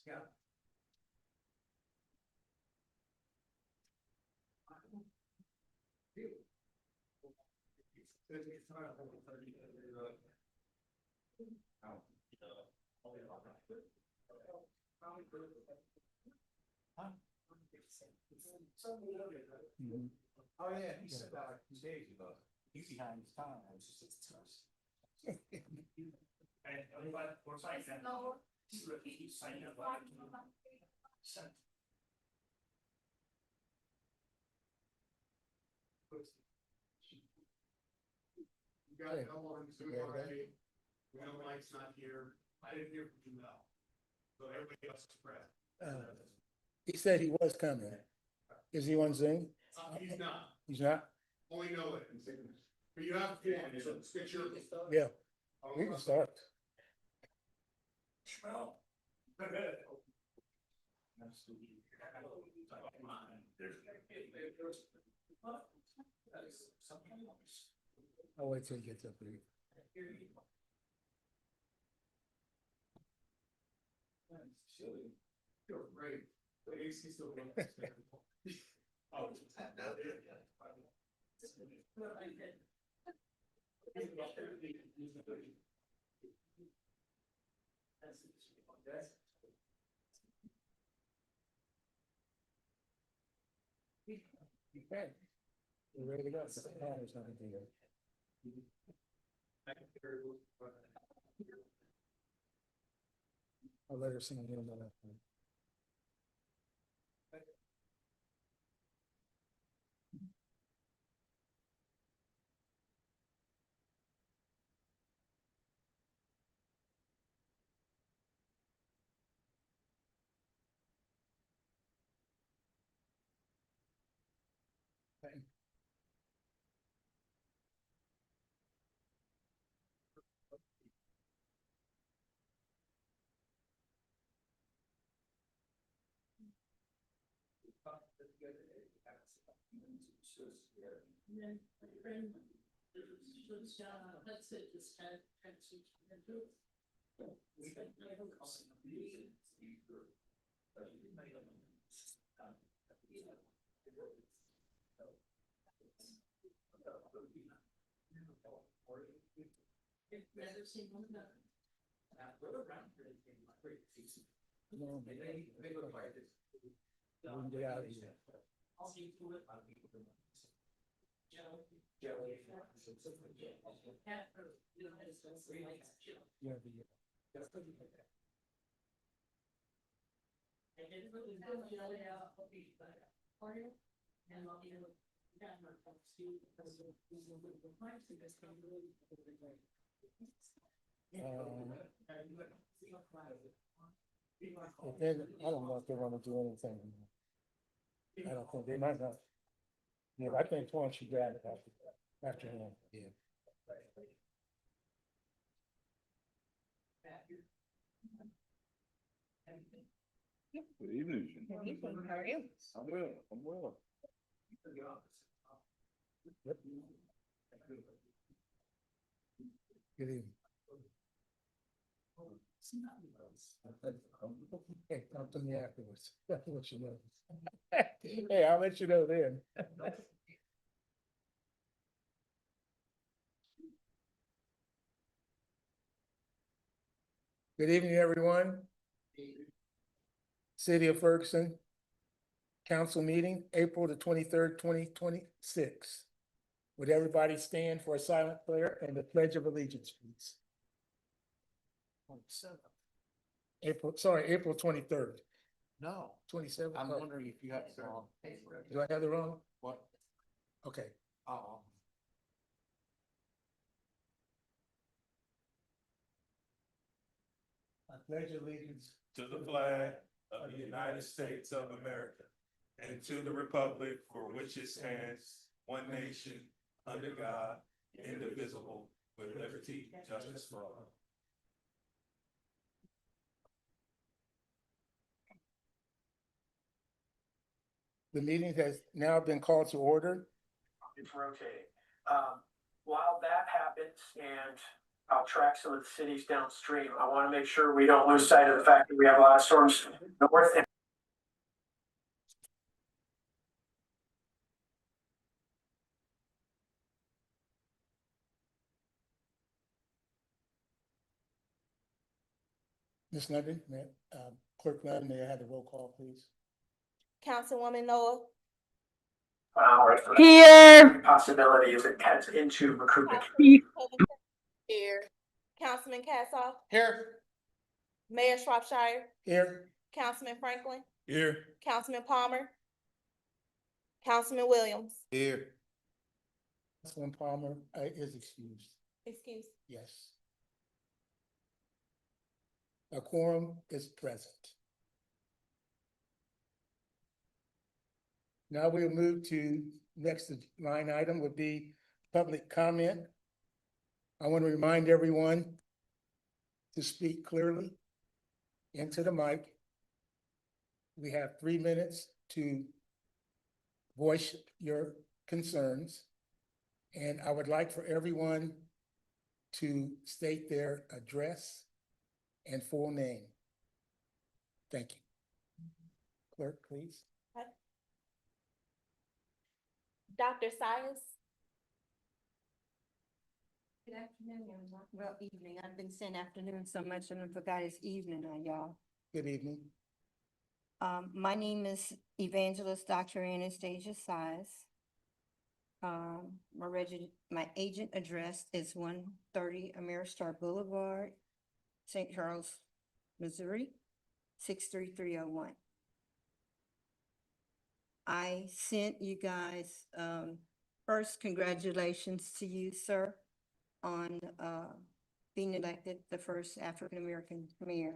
Yeah. Oh, yeah, he said that like 2 days ago. He's behind his time. And but we're signing that. He's signing up. You got it, how long is it already? We know Mike's not here. I didn't hear from you now. So everybody else is present. He said he was coming. Is he on Zoom? He's not. He's not? Only know it. But you have to get your. Yeah, we can start. Well. I'll wait till he gets up there. You're great. The AC still works. Oh, Okay. We're ready to go. There's nothing to do. I'll let her sing it in a minute. That's it, just kind of switch into it. Never seen one of them. No, they look like this. When they out here. I'll see to it. Yeah, I don't know if they're gonna do anything. I don't think they might not. Yeah, I think Torrance should grab it after him. Yeah. Good evening. Good evening, how are you? I'm well, I'm well. Yep. Good evening. Hey, talk to me afterwards. I'll let you know. Hey, I'll let you know then. Good evening, everyone. City of Ferguson Council meeting, April the 23rd, 2026. Would everybody stand for a silent prayer and the Pledge of Allegiance, please? April 23rd. No, 27th. I'm wondering if you have the wrong paper. Do I have the wrong? What? Okay. Oh. I pledge allegiance To the flag of the United States of America and to the republic for which it stands, one nation, under God, indivisible, with liberty, justice for all. The meeting has now been called to order. It's rotating. While that happens and I'll track some of the cities downstream. I want to make sure we don't lose sight of the fact that we have a lot of storms north and Ms. London, Clerk London, may I have the roll call, please? Councilwoman Noah. Here. Possibility as it heads into recruitment. Councilman Covington. Here. Councilman Cassoff. Here. Mayor Shropshire. Here. Councilman Franklin. Here. Councilman Palmer. Councilman Williams. Here. Councilman Palmer is excused. Excuse. Yes. A quorum is present. Now we'll move to next line item would be public comment. I want to remind everyone to speak clearly into the mic. We have 3 minutes to voice your concerns. And I would like for everyone to state their address and full name. Thank you. Clerk, please. Dr. Sias. Good afternoon, everyone. Well, evening. I've been saying afternoon so much and I forgot it's evening on y'all. Good evening. My name is Evangelist Dr. Anastasia Sias. My agent address is 130 Ameristar Boulevard, St. Charles, Missouri, 63301. I sent you guys, first, congratulations to you, sir, on being elected the first African-American mayor.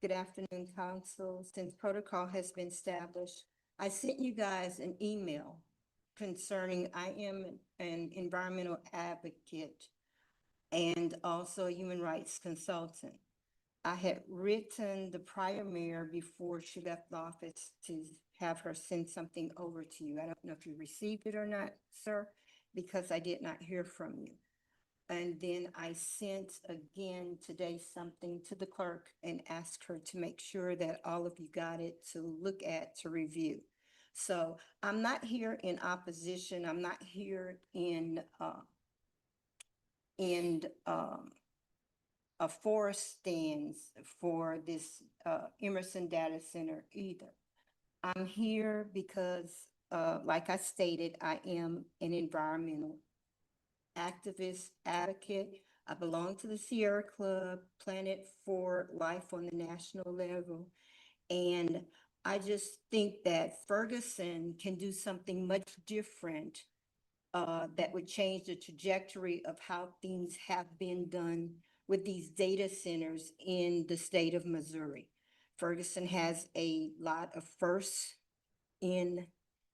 Good afternoon, council. Since protocol has been established, I sent you guys an email concerning I am an environmental advocate and also a human rights consultant. I had written the prior mayor before she left office to have her send something over to you. I don't know if you received it or not, sir, because I did not hear from you. And then I sent again today something to the clerk and asked her to make sure that all of you got it to look at, to review. So I'm not here in opposition. I'm not here in a forest stance for this Emerson Data Center either. I'm here because, like I stated, I am an environmental activist, advocate. I belong to the Sierra Club, Planet for Life on the national level. And I just think that Ferguson can do something much different that would change the trajectory of how things have been done with these data centers in the state of Missouri. Ferguson has a lot of firsts in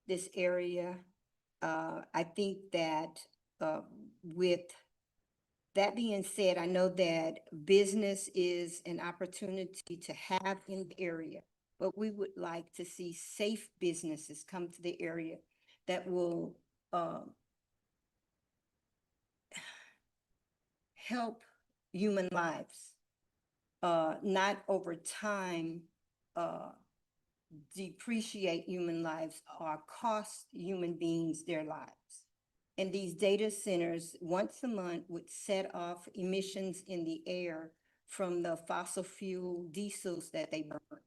this area. I think that with that being said, I know that business is an opportunity to have in the area, but we would like to see safe businesses come to the area that will help human lives, not over time depreciate human lives or cost human beings their lives. And these data centers once a month would set off emissions in the air from the fossil fuel diesels that they burn.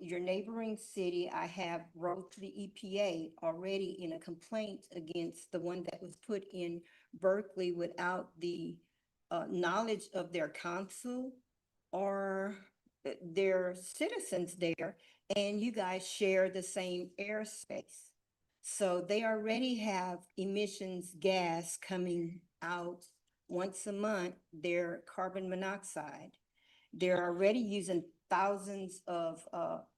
Your neighboring city, I have wrote to the EPA already in a complaint against the one that was put in Berkeley without the knowledge of their council or their citizens there, and you guys share the same airspace. So they already have emissions gas coming out once a month, their carbon monoxide. They're already using thousands of,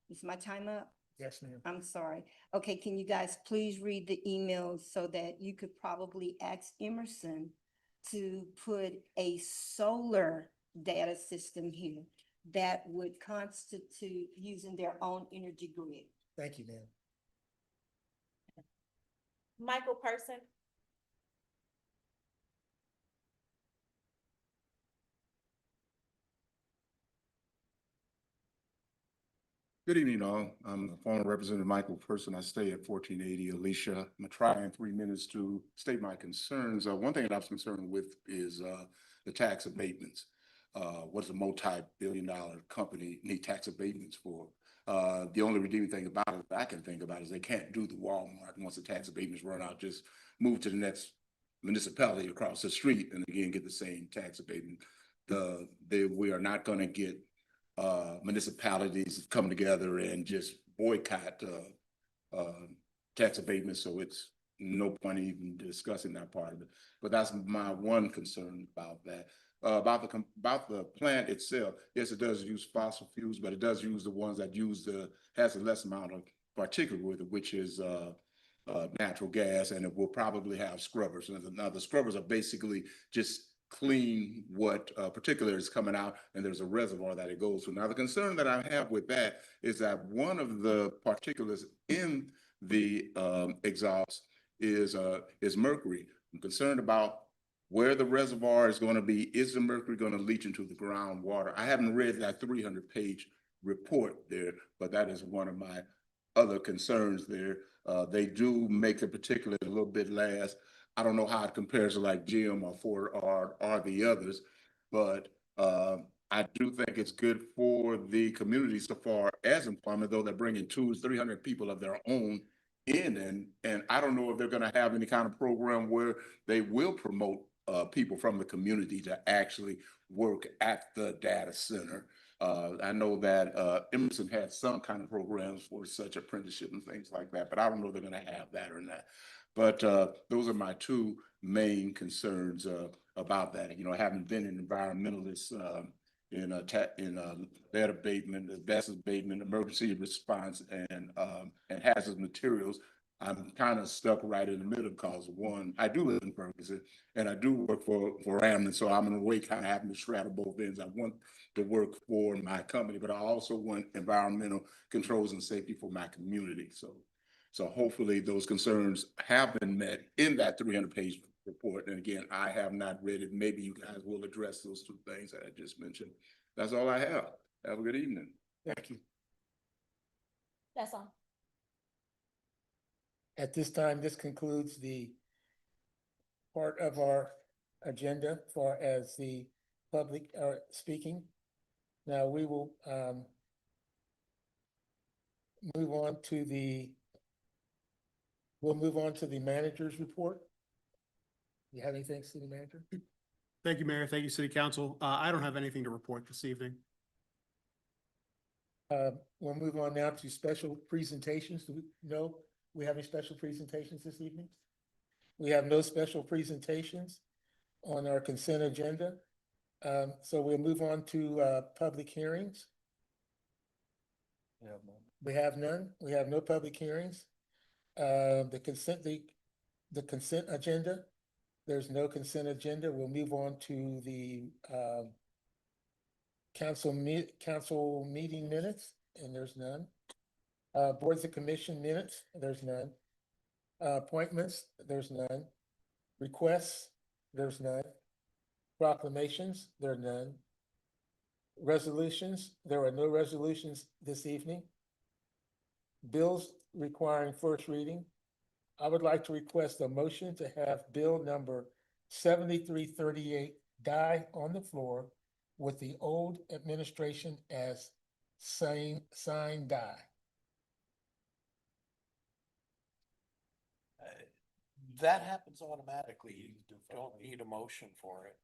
is my time up? Yes, ma'am. I'm sorry. Okay, can you guys please read the emails so that you could probably ask Emerson to put a solar data system here that would constitute using their own energy grid. Thank you, ma'am. Michael Person. Good evening, all. I'm former Representative Michael Person. I stay at 1480 Alicia. I'm gonna try in 3 minutes to state my concerns. One thing that I was concerned with is the tax abatements. What does a multi-billion-dollar company need tax abatements for? The only redeeming thing about it I can think about is they can't do the Walmart once the tax abatements run out, just move to the next municipality across the street and again get the same tax abatement. We are not going to get municipalities come together and just boycott tax abatement. So it's no point even discussing that part of it. But that's my one concern about that. About the plant itself, yes, it does use fossil fuels, but it does use the ones that has a less amount of particulate with it, which is natural gas, and it will probably have scrubbers. Now the scrubbers are basically just clean what particulate is coming out, and there's a reservoir that it goes to. Now the concern that I have with that is that one of the particulates in the exhaust is mercury. I'm concerned about where the reservoir is going to be. Is the mercury going to leach into the groundwater? I haven't read that 300-page report there, but that is one of my other concerns there. They do make the particulate a little bit last. I don't know how it compares to like GM or Ford or the others, but I do think it's good for the community so far as employment, though they're bringing 200-300 people of their own in, and I don't know if they're going to have any kind of program where they will promote people from the community to actually work at the data center. I know that Emerson had some kind of programs for such apprenticeship and things like that, but I don't know if they're going to have that or not. But those are my two main concerns about that. You know, having been an environmentalist in lead abatement, asbestos abatement, emergency response, and hazardous materials, I'm kind of stuck right in the middle because one, I do live in Ferguson and I do work for Ameren, so I'm in a way kind of having to straddle both ends. I want to work for my company, but I also want environmental controls and safety for my community. So hopefully those concerns have been met in that 300-page report. And again, I have not read it. Maybe you guys will address those two things that I just mentioned. That's all I have. Have a good evening. Thank you. That's all. At this time, this concludes the part of our agenda for as the public are speaking. Now we will move on to the manager's report. You have anything, city manager? Thank you, Mayor. Thank you, City Council. I don't have anything to report this evening. We'll move on now to special presentations. Do we know we have any special presentations this evening? We have no special presentations on our consent agenda. So we'll move on to public hearings. We have none. We have no public hearings. The consent agenda. There's no consent agenda. We'll move on to the council meeting minutes, and there's none. Boards of commission minutes, there's none. Appointments, there's none. Requests, there's none. Proclamations, there are none. Resolutions, there are no resolutions this evening. Bills requiring first reading. I would like to request a motion to have bill number 7338 die on the floor with the old administration as sign die. That happens automatically. You don't need a motion for it.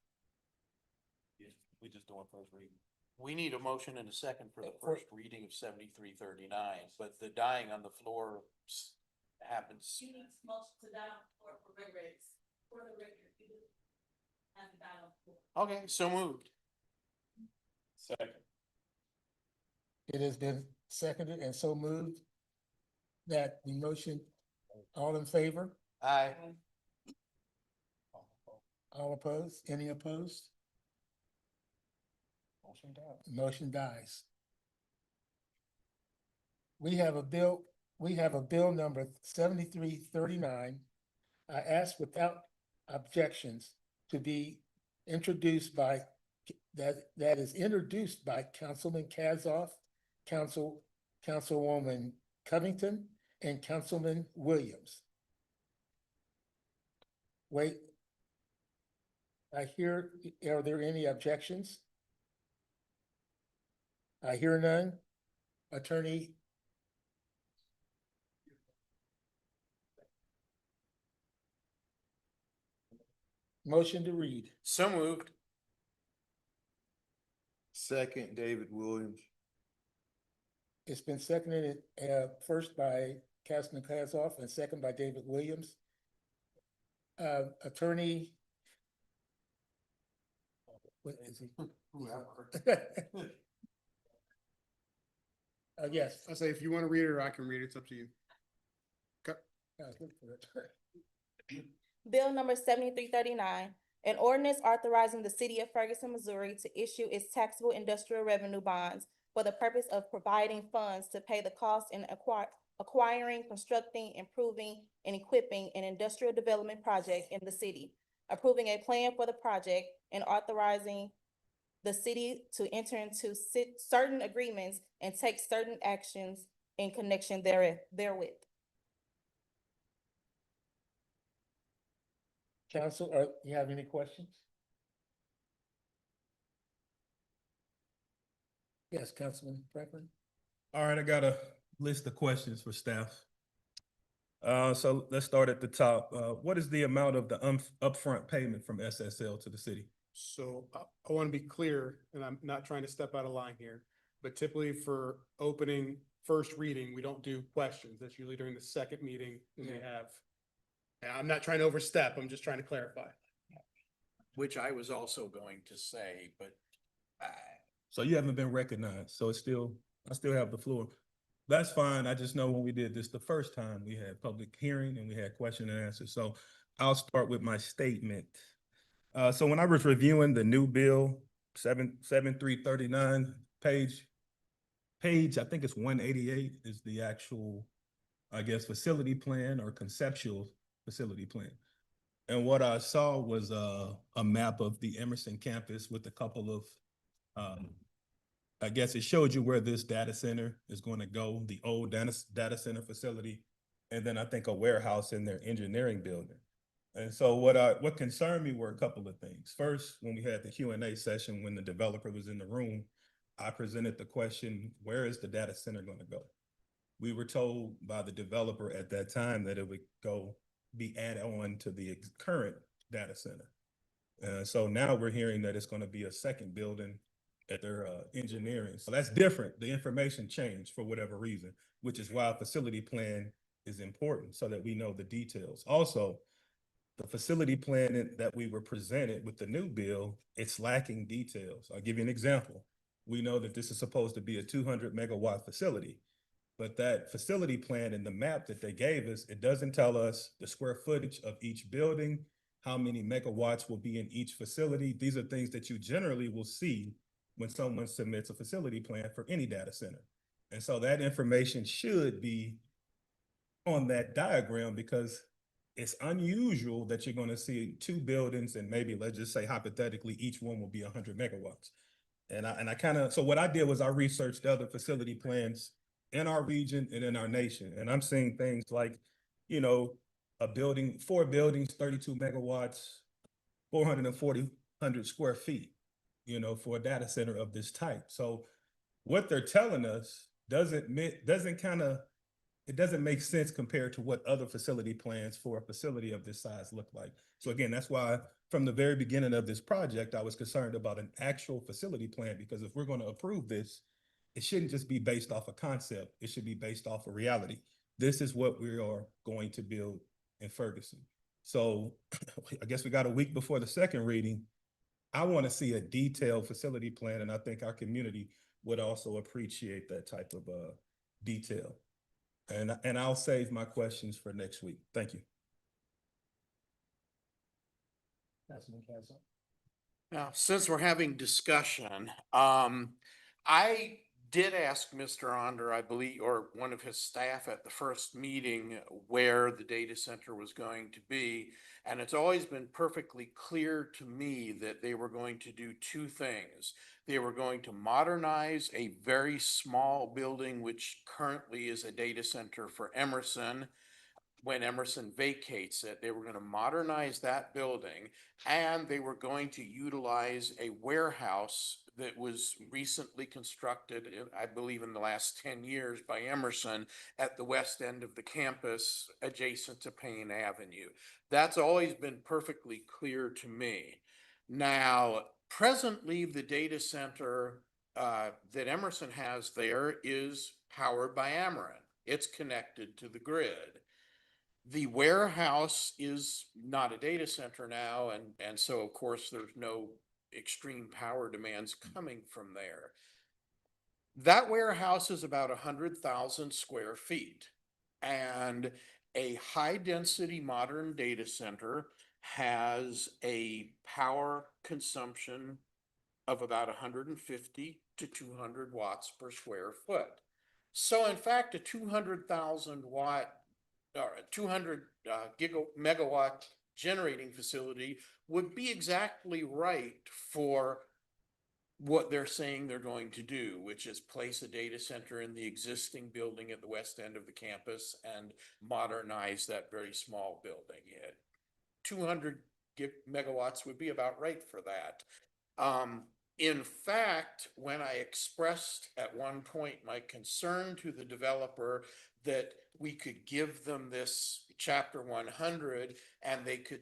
We just doing first reading. We need a motion and a second for the first reading of 7339, but the dying on the floor happens. She needs motion to die for the record. And die on the floor. Okay, so moved. Second. It has been seconded and so moved that the motion, all in favor? Aye. All opposed? Any opposed? Motion dies. We have a bill number 7339. I ask without objections to be introduced by, that is introduced by Councilman Kazoff, Council Councilwoman Covington, and Councilman Williams. Wait. I hear, are there any objections? I hear none. Attorney. Motion to read. So moved. Second, David Williams. It's been seconded, first by Councilman Kozloff and second by David Williams. Attorney. What is he? Yes. I say, if you want to read it or I can read it, it's up to you. Bill number 7339, an ordinance authorizing the city of Ferguson, Missouri to issue its taxable industrial revenue bonds for the purpose of providing funds to pay the cost in acquiring, constructing, improving, and equipping an industrial development project in the city, approving a plan for the project, and authorizing the city to enter into certain agreements and take certain actions in connection therewith. Council, you have any questions? Yes, Councilman Franklin. All right, I got a list of questions for staff. So let's start at the top. What is the amount of the upfront payment from SSL to the city? So I want to be clear, and I'm not trying to step out of line here, but typically for opening first reading, we don't do questions. That's usually during the second meeting when we have. And I'm not trying to overstep. I'm just trying to clarify. Which I was also going to say, but So you haven't been recognized, so I still have the floor. That's fine. I just know when we did this the first time, we had public hearing and we had question and answer. So I'll start with my statement. So when I was reviewing the new bill, 7339 page, I think it's 188 is the actual, I guess, facility plan or conceptual facility plan. And what I saw was a map of the Emerson campus with a couple of, I guess it showed you where this data center is going to go, the old data center facility, and then I think a warehouse in their engineering building. And so what concerned me were a couple of things. First, when we had the Q&A session, when the developer was in the room, I presented the question, where is the data center going to go? We were told by the developer at that time that it would be added on to the current data center. So now we're hearing that it's going to be a second building at their engineering. So that's different. The information changed for whatever reason, which is why a facility plan is important so that we know the details. Also, the facility plan that we were presented with the new bill, it's lacking details. I'll give you an example. We know that this is supposed to be a 200 megawatt facility, but that facility plan and the map that they gave us, it doesn't tell us the square footage of each building, how many megawatts will be in each facility. These are things that you generally will see when someone submits a facility plan for any data center. And so that information should be on that diagram because it's unusual that you're going to see two buildings and maybe, let's just say hypothetically, each one will be 100 megawatts. And I kind of, so what I did was I researched other facility plans in our region and in our nation. And I'm seeing things like, you know, a building, 4 buildings, 32 megawatts, 440 square feet, you know, for a data center of this type. So what they're telling us doesn't make sense compared to what other facility plans for a facility of this size look like. So again, that's why from the very beginning of this project, I was concerned about an actual facility plan, because if we're going to approve this, it shouldn't just be based off a concept. It should be based off of reality. This is what we are going to build in Ferguson. So I guess we got a week before the second reading. I want to see a detailed facility plan, and I think our community would also appreciate that type of detail. And I'll save my questions for next week. Thank you. now, since we're having discussion, I did ask Mr. Onder, I believe, or one of his staff at the first meeting where the data center was going to be. And it's always been perfectly clear to me that they were going to do two things. They were going to modernize a very small building, which currently is a data center for Emerson. When Emerson vacates it, they were going to modernize that building, and they were going to utilize a warehouse that was recently constructed, I believe in the last 10 years, by Emerson at the west end of the campus adjacent to Payne Avenue. That's always been perfectly clear to me. Now, presently, the data center that Emerson has there is powered by Ameren. It's connected to the grid. The warehouse is not a data center now, and so of course there's no extreme power demands coming from there. That warehouse is about 100,000 square feet, and a high-density modern data center has a power consumption of about 150 to 200 watts per square foot. So in fact, a 200,000 watt or a 200 megawatt generating facility would be exactly right for what they're saying they're going to do, which is place a data center in the existing building at the west end of the campus and modernize that very small building. 200 megawatts would be about right for that. In fact, when I expressed at one point my concern to the developer that we could give them this chapter 100 and they could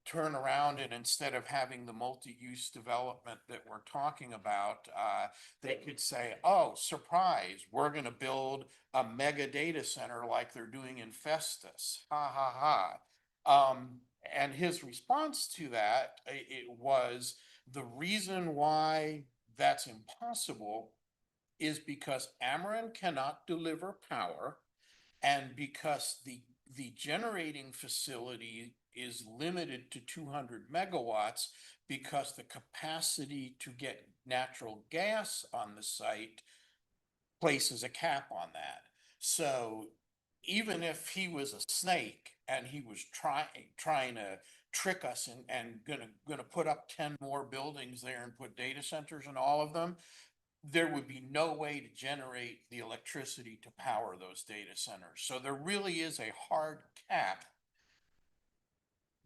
turn around and instead of having the multi-use development that we're talking about, they could say, oh, surprise, we're going to build a mega data center like they're doing in Festus. Ha ha ha. And his response to that, it was, the reason why that's impossible is because Ameren cannot deliver power, and because the generating facility is limited to 200 megawatts, because the capacity to get natural gas on the site places a cap on that. So even if he was a snake and he was trying to trick us and gonna put up 10 more buildings there and put data centers in all of them, there would be no way to generate the electricity to power those data centers. So there really is a hard cap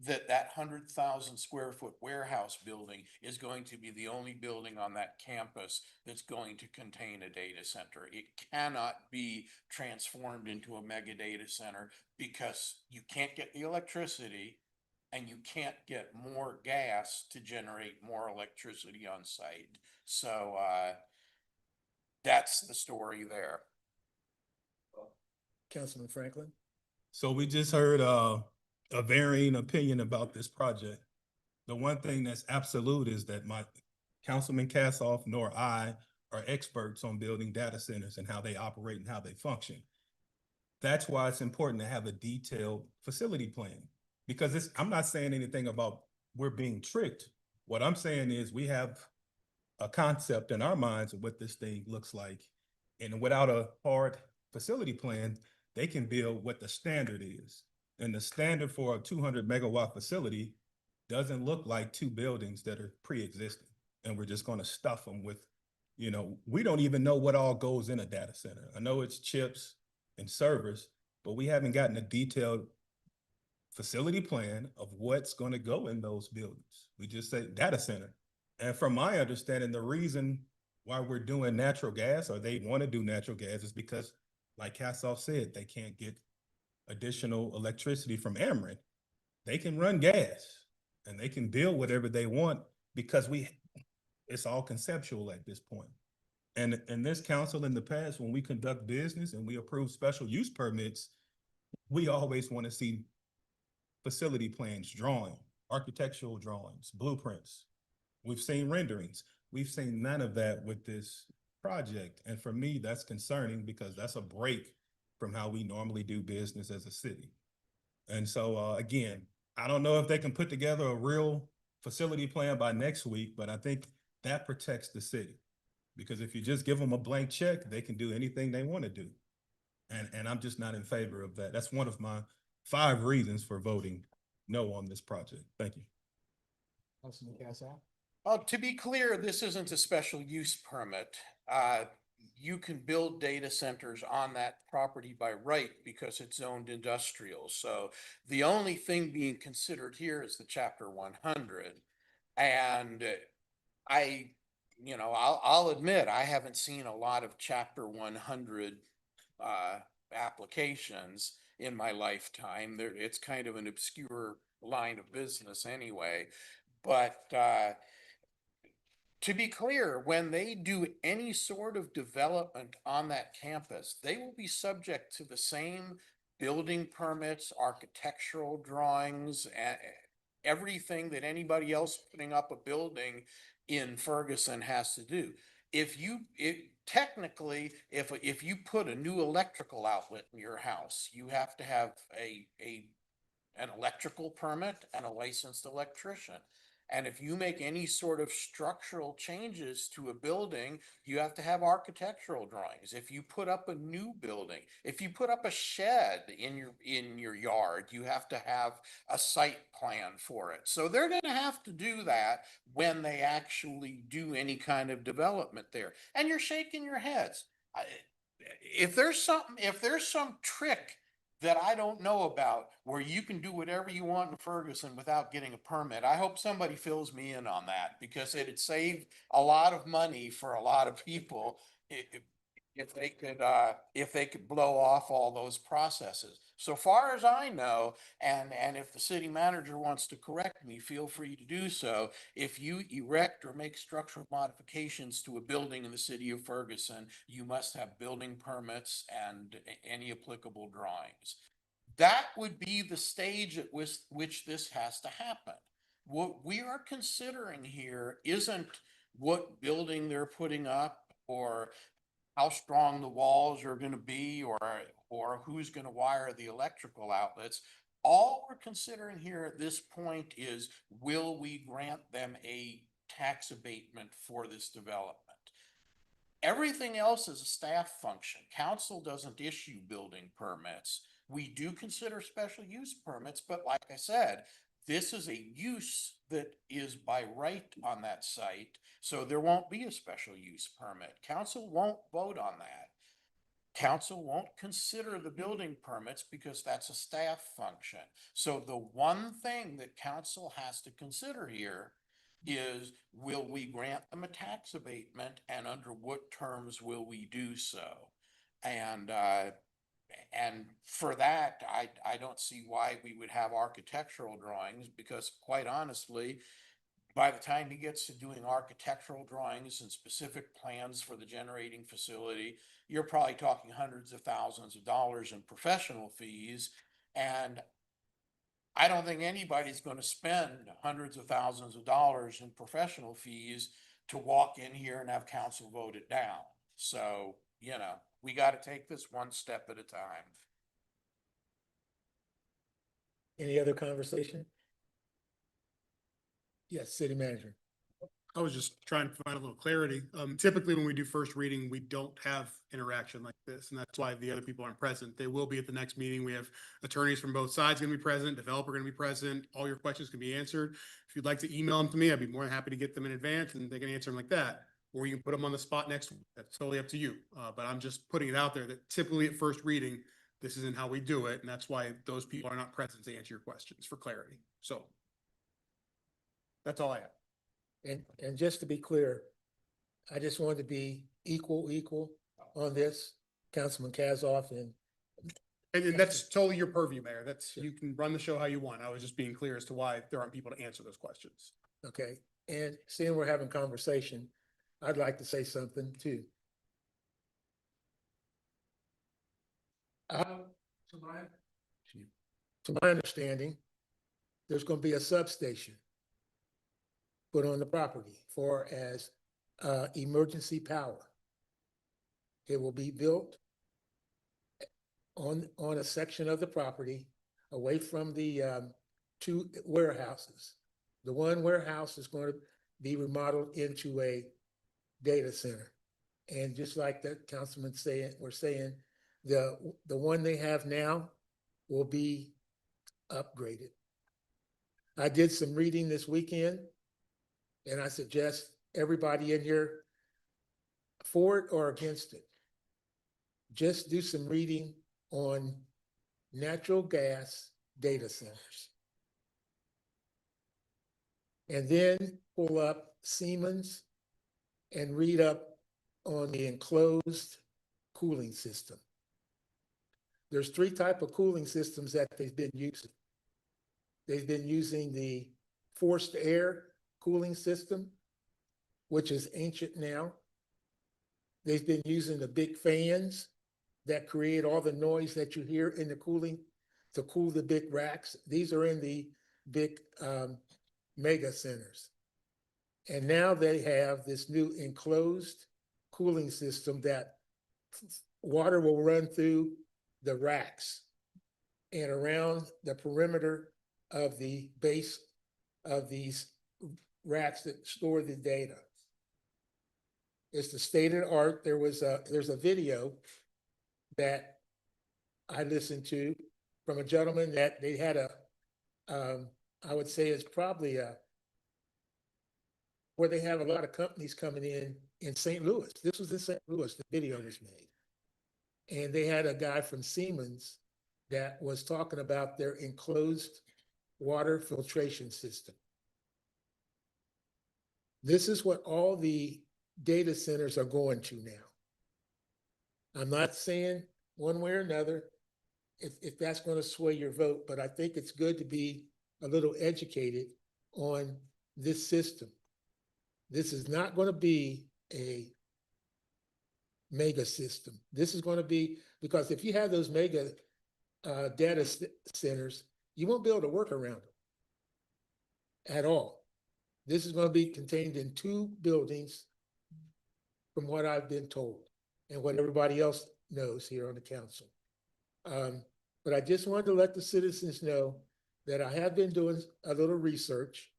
that 100,000 square foot warehouse building is going to be the only building on that campus that's going to contain a data center. It cannot be transformed into a mega data center because you can't get the electricity and you can't get more gas to generate more electricity on site. So that's the story there. Councilman Franklin? So we just heard a varying opinion about this project. The one thing that's absolute is that my Councilman Kassoff nor I are experts on building data centers and how they operate and how they function. That's why it's important to have a detailed facility plan, because I'm not saying anything about we're being tricked. What I'm saying is we have a concept in our minds of what this thing looks like. And without a hard facility plan, they can build what the standard is. And the standard for a 200 megawatt facility doesn't look like two buildings that are pre-existing. And we're just going to stuff them with, we don't even know what all goes in a data center. I know it's chips and servers, but we haven't gotten a detailed facility plan of what's going to go in those buildings. We just say data center. And from my understanding, the reason why we're doing natural gas, or they want to do natural gas, is because, like Kassoff said, they can't get additional electricity from Ameren. They can run gas and they can build whatever they want because it's all conceptual at this point. And in this council in the past, when we conduct business and we approve special use permits, we always want to see facility plans, architectural drawings, blueprints. We've seen renderings. We've seen none of that with this project. And for me, that's concerning because that's a break from how we normally do business as a city. And so, again, I don't know if they can put together a real facility plan by next week, but I think that protects the city. Because if you just give them a blank check, they can do anything they want to do. And I'm just not in favor of that. That's one of my 5 reasons for voting no on this project. Thank you. Councilman Casal? To be clear, this isn't a special use permit. You can build data centers on that property by right because it's zoned industrial. So the only thing being considered here is the chapter 100. And I'll admit, I haven't seen a lot of chapter 100 applications in my lifetime. It's kind of an obscure line of business anyway. But to be clear, when they do any sort of development on that campus, they will be subject to the same building permits, architectural drawings, and everything that anybody else putting up a building in Ferguson has to do. If you put a new electrical outlet in your house, you have to have an electrical permit and a licensed electrician. And if you make any sort of structural changes to a building, you have to have architectural drawings. If you put up a new building, if you put up a shed in your yard, you have to have a site plan for it. So they're going to have to do that when they actually do any kind of development there. And you're shaking your heads. If there's some trick that I don't know about where you can do whatever you want in Ferguson without getting a permit, I hope somebody fills me in on that, because it'd save a lot of money for a lot of people if they could blow off all those processes. So far as I know, and if the city manager wants to correct me, feel free to do so. If you erect or make structural modifications to a building in the city of Ferguson, you must have building permits and any applicable drawings. That would be the stage at which this has to happen. What we are considering here isn't what building they're putting up or how strong the walls are going to be or who's going to wire the electrical outlets. All we're considering here at this point is, will we grant them a tax abatement for this development? Everything else is a staff function. Council doesn't issue building permits. We do consider special use permits, but like I said, this is a use that is by right on that site, so there won't be a special use permit. Council won't vote on that. Council won't consider the building permits because that's a staff function. So the one thing that council has to consider here is, will we grant them a tax abatement, and under what terms will we do so? And for that, I don't see why we would have architectural drawings, because quite honestly, by the time he gets to doing architectural drawings and specific plans for the generating facility, you're probably talking hundreds of thousands of dollars in professional fees. And I don't think anybody's going to spend hundreds of thousands of dollars in professional fees to walk in here and have council vote it down. So, we got to take this one step at a time. Any other conversation? Yes, city manager. I was just trying to provide a little clarity. Typically, when we do first reading, we don't have interaction like this, and that's why the other people aren't present. They will be at the next meeting. We have attorneys from both sides going to be present, developer going to be present. All your questions can be answered. If you'd like to email them to me, I'd be more than happy to get them in advance, and they can answer them like that. Or you can put them on the spot next week. That's totally up to you. But I'm just putting it out there that typically at first reading, this isn't how we do it, and that's why those people are not present to answer your questions for clarity. So that's all I have. And just to be clear, I just wanted to be equal on this, Councilman Kazoff, And that's totally your purview, Mayor. You can run the show how you want. I was just being clear as to why there aren't people to answer those questions. okay. And seeing we're having conversation, I'd like to say something too. To my understanding, there's going to be a substation put on the property for as emergency power. It will be built on a section of the property away from the 2 warehouses. The one warehouse is going to be remodeled into a data center. And just like the councilman we're saying, the one they have now will be upgraded. I did some reading this weekend, and I suggest everybody in here for it or against it. Just do some reading on natural gas data centers. And then pull up Siemens and read up on the enclosed cooling system. There's three types of cooling systems that they've been using. They've been using the forced air cooling system, which is ancient now. They've been using the big fans that create all the noise that you hear in the cooling to cool the big racks. These are in the big mega centers. And now they have this new enclosed cooling system that water will run through the racks and around the perimeter of the base of these racks that store the data. It's the state of the art. There's a video that I listened to from a gentleman that they had I would say it's probably where they have a lot of companies coming in St. Louis. This was in St. Louis, the video was made. And they had a guy from Siemens that was talking about their enclosed water filtration system. This is what all the data centers are going to now. I'm not saying one way or another if that's going to sway your vote, but I think it's good to be a little educated on this system. This is not going to be a mega system. This is going to be, because if you have those mega data centers, you won't be able to work around them at all. This is going to be contained in 2 buildings from what I've been told and what everybody else knows here on the council. But I just wanted to let the citizens know that I have been doing a little research,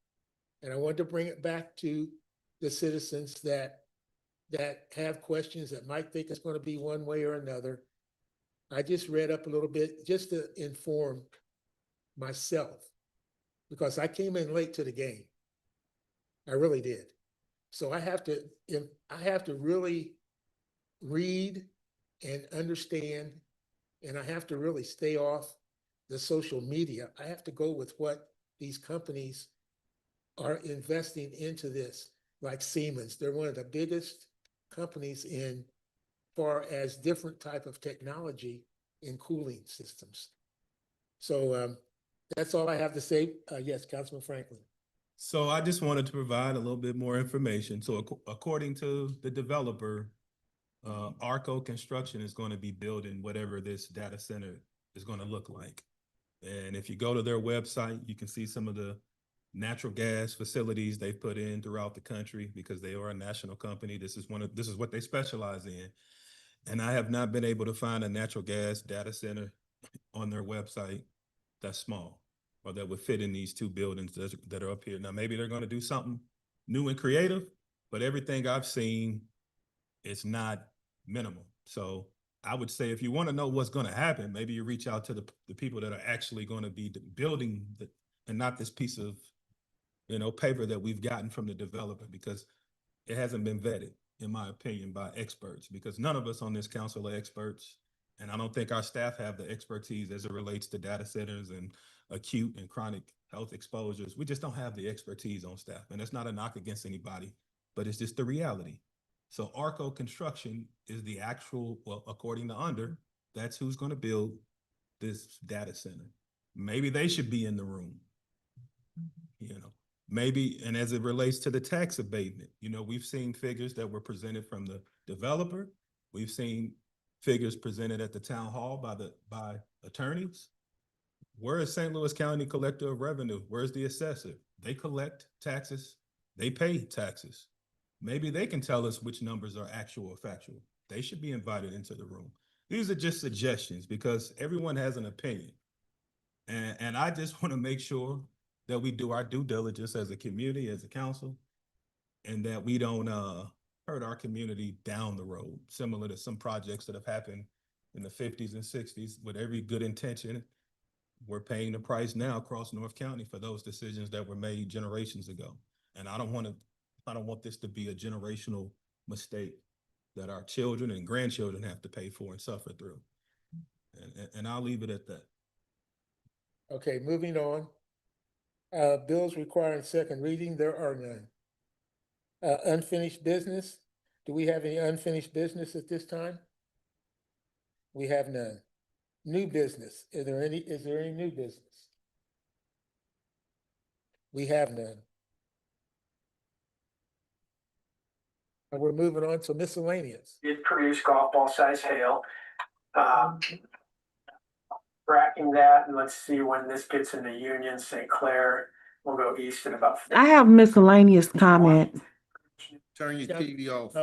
and I wanted to bring it back to the citizens that have questions, that might think it's going to be one way or another. I just read up a little bit just to inform myself, because I came in late to the game. I really did. So I have to really read and understand, and I have to really stay off the social media. I have to go with what these companies are investing into this, like Siemens. They're one of the biggest companies in far as different type of technology in cooling systems. So that's all I have to say. Yes, Councilman Franklin. So I just wanted to provide a little bit more information. So according to the developer, Arco Construction is going to be building whatever this data center is going to look like. And if you go to their website, you can see some of the natural gas facilities they've put in throughout the country, because they are a national company. This is what they specialize in. And I have not been able to find a natural gas data center on their website that's small, or that would fit in these 2 buildings that are up here. Now, maybe they're going to do something new and creative, but everything I've seen, it's not minimal. So I would say, if you want to know what's going to happen, maybe you reach out to the people that are actually going to be building and not this piece of, paper that we've gotten from the developer, because it hasn't been vetted, in my opinion, by experts, because none of us on this council are experts. And I don't think our staff have the expertise as it relates to data centers and acute and chronic health exposures. We just don't have the expertise on staff. And it's not a knock against anybody, but it's just the reality. So Arco Construction is the actual, well, according to Under, that's who's going to build this data center. Maybe they should be in the room, maybe. And as it relates to the tax abatement, we've seen figures that were presented from the developer. We've seen figures presented at the town hall by attorneys. Where is St. Louis County Collector of Revenue? Where's the assessor? They collect taxes. They pay taxes. Maybe they can tell us which numbers are actual or factual. They should be invited into the room. These are just suggestions, because everyone has an opinion. And I just want to make sure that we do our due diligence as a community, as a council, and that we don't hurt our community down the road, similar to some projects that have happened in the 50s and 60s. With every good intention, we're paying the price now across North County for those decisions that were made generations ago. And I don't want this to be a generational mistake that our children and grandchildren have to pay for and suffer through. And I'll leave it at that. Okay, moving on. Bills requiring second reading, there are none. Unfinished business, do we have any unfinished business at this time? We have none. New business, is there any new business? We have none. And we're moving on to miscellaneous. Did produce golf ball size hail. Tracking that, and let's see when this gets into Union, St. Clair, we'll go east in about. I have miscellaneous comment. Turn your TV off.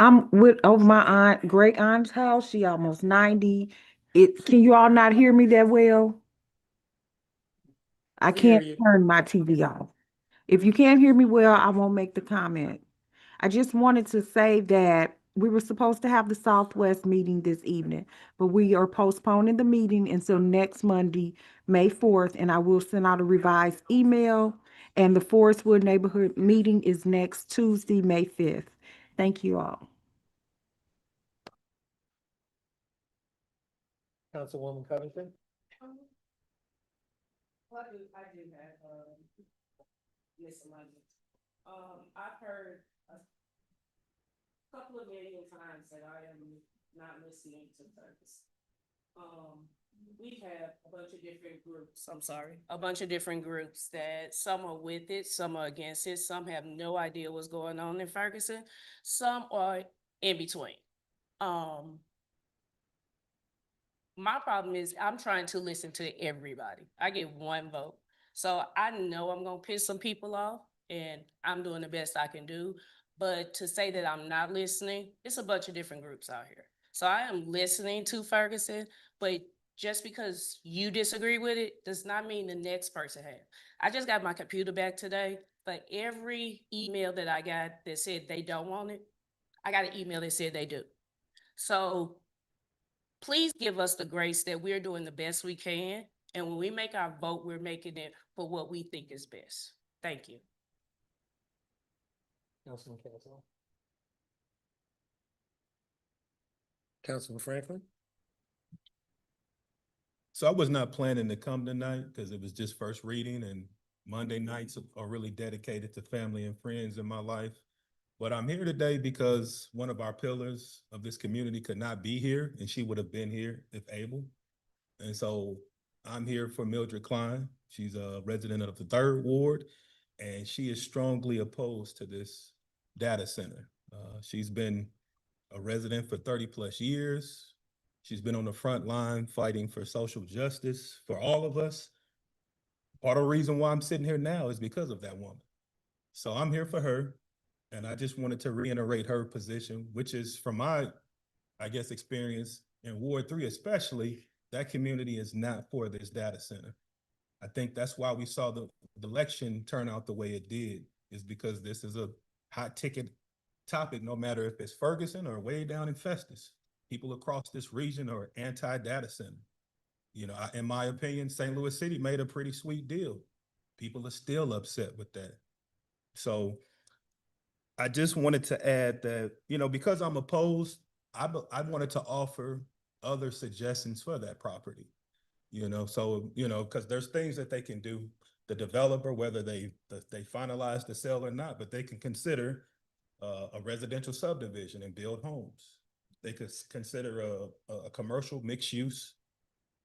I'm with over my aunt, great aunt's house. She almost 90. Can you all not hear me that well? I We hear can't you. turn my TV off. If you can't hear me well, I won't make the comment. I just wanted to say that we were supposed to have the Southwest meeting this evening, but we are postponing the meeting until next Monday, May 4th, and I will send out a revised email. And the Forest Wood Neighborhood meeting is next Tuesday, May 5th. Thank you all. Councilwoman Covington? I do have, miscellaneous. I've heard a couple of million times that I am not listening to Ferguson. We have a bunch of different groups, a bunch of different groups that some are with it, some are against it, some have no idea what's going on in Ferguson, some are in between. My problem is I'm trying to listen to everybody. I get one vote. So I know I'm gonna piss some people off and I'm doing the best I can do. But to say that I'm not listening, it's a bunch of different groups out here. So I am listening to Ferguson, but just because you disagree with it does not mean the next person has. I just got my computer back today, but every email that I got that said they don't want it, I got an email that said they do. So please give us the grace that we're doing the best we can. And when we make our vote, we're making it for what we think is best. Thank you. Councilman Castle. Councilman Franklin? So I was not planning to come tonight because it was just first reading, and Monday nights are really dedicated to family and friends in my life. But I'm here today because one of our pillars of this community could not be here, and she would have been here if able. And so I'm here for Mildred Klein. She's a resident of the 3rd Ward, and she is strongly opposed to this data center. She's been a resident for 30+ years. She's been on the front line fighting for social justice for all of us. Part of the reason why I'm sitting here now is because of that woman. So I'm here for her. And I just wanted to reiterate her position, which is from my, I guess, experience in Ward 3 especially, that community is not for this data center. I think that's why we saw the election turn out the way it did, is because this is a hot ticket topic, no matter if it's Ferguson or way down in Festus. People across this region are anti-data center. You know, in my opinion, St. Louis City made a pretty sweet deal. People are still upset with that. So I just wanted to add that, you know, because I'm opposed, I wanted to offer other suggestions for that property, you know, so, you know, because there's things that they can do. The developer, whether they finalize the sale or not, but they can consider a residential subdivision and build homes. They could consider a commercial mixed use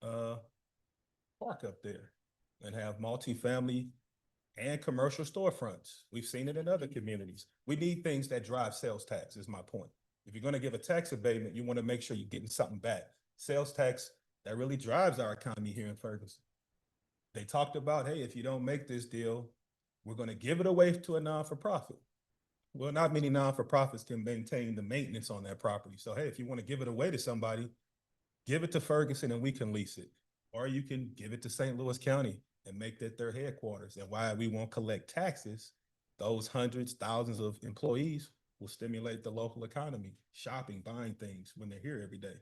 park up there and have multifamily and commercial storefronts. We've seen it in other communities. We need things that drive sales tax, is my point. If you're gonna give a tax abatement, you wanna make sure you're getting something back. Sales tax, that really drives our economy here in Ferguson. They talked about, hey, if you don't make this deal, we're gonna give it away to a non-for-profit. Well, not many non-for-profits can maintain the maintenance on that property. So, hey, if you wanna give it away to somebody, give it to Ferguson and we can lease it. Or you can give it to St. Louis County and make that their headquarters. And why we won't collect taxes, those hundreds, thousands of employees will stimulate the local economy, shopping, buying things when they're here every day.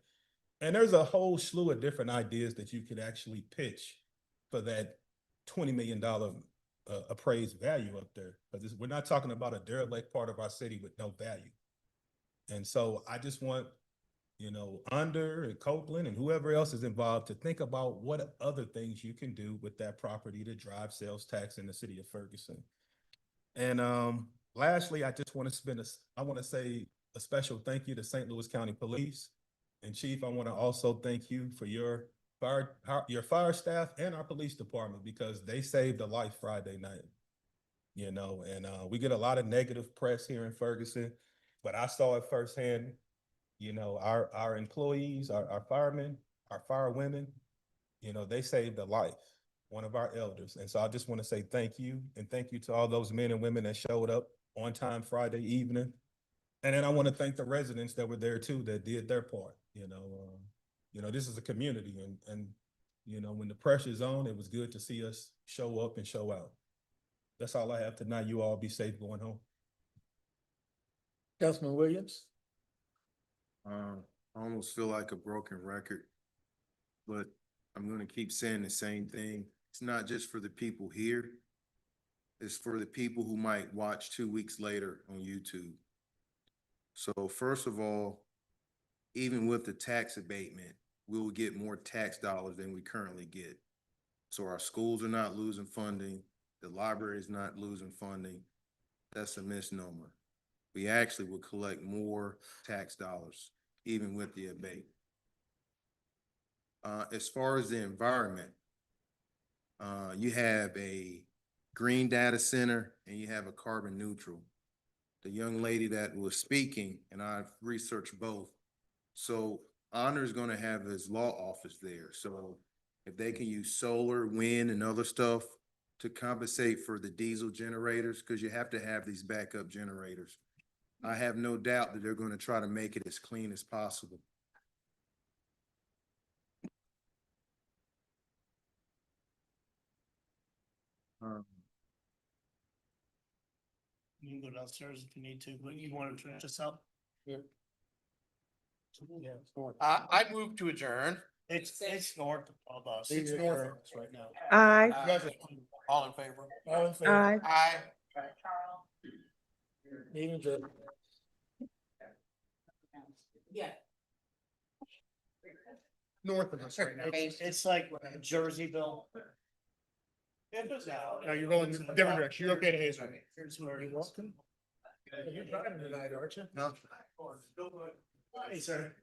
And there's a whole slew of different ideas that you could actually pitch for that $20 million appraised value up there. Because we're not talking about a derelict part of our city with no value. And so I just want, Under and Copeland and whoever else is involved to think about what other things you can do with that property to drive sales tax in the city of Ferguson. And lastly, I just want to I want to say a special thank you to St. Louis County Police. And Chief, I want to also thank you for your fire staff and our police department, because they saved a life Friday night. And we get a lot of negative press here in Ferguson, but I saw it firsthand. Our employees, our firemen, our firewomen, they saved a life, one of our elders. And so I just want to say thank you, and thank you to all those men and women that showed up on time Friday evening. And then I want to thank the residents that were there too, that did their part. This is a community, and when the pressure's on, it was good to see us show up and show out. That's all I have tonight. You all be safe going home. Councilman Williams? I almost feel like a broken record, but I'm gonna keep saying the same thing. It's not just for the people here. It's for the people who might watch 2 weeks later on YouTube. So first of all, even with the tax abatement, we will get more tax dollars than we currently get. So our schools are not losing funding. The library is not losing funding. That's a misnomer. We actually will collect more tax dollars, even with the abate. As far as the environment, you have a green data center and you have a carbon neutral. The young lady that was speaking, and I've researched both. So Honor is going to have his law office there. So if they can use solar, wind, and other stuff to compensate for the diesel generators, because you have to have these backup generators, I have no doubt that they're going to try to make it as clean as possible. You can go downstairs if you need to, but you want to finish this up? Yeah. I move to adjourn. It's north of us. It's north of us right now. Aye. All in favor? All in favor? Aye. Aye. Meeting adjourned. Yeah. North of us right now. It's like Jerseyville. No, you're going in a different direction. You're okay to Hazel. Here's where You're welcome. You're driving tonight, aren't you? No. Hey, sir.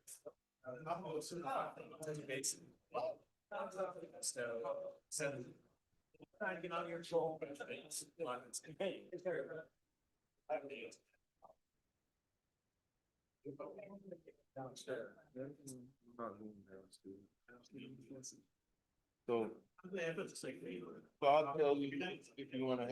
Trying to get on your shoulder. Hey, is there? Downstairs. So Yeah, but it's like. I'll tell you if you wanna have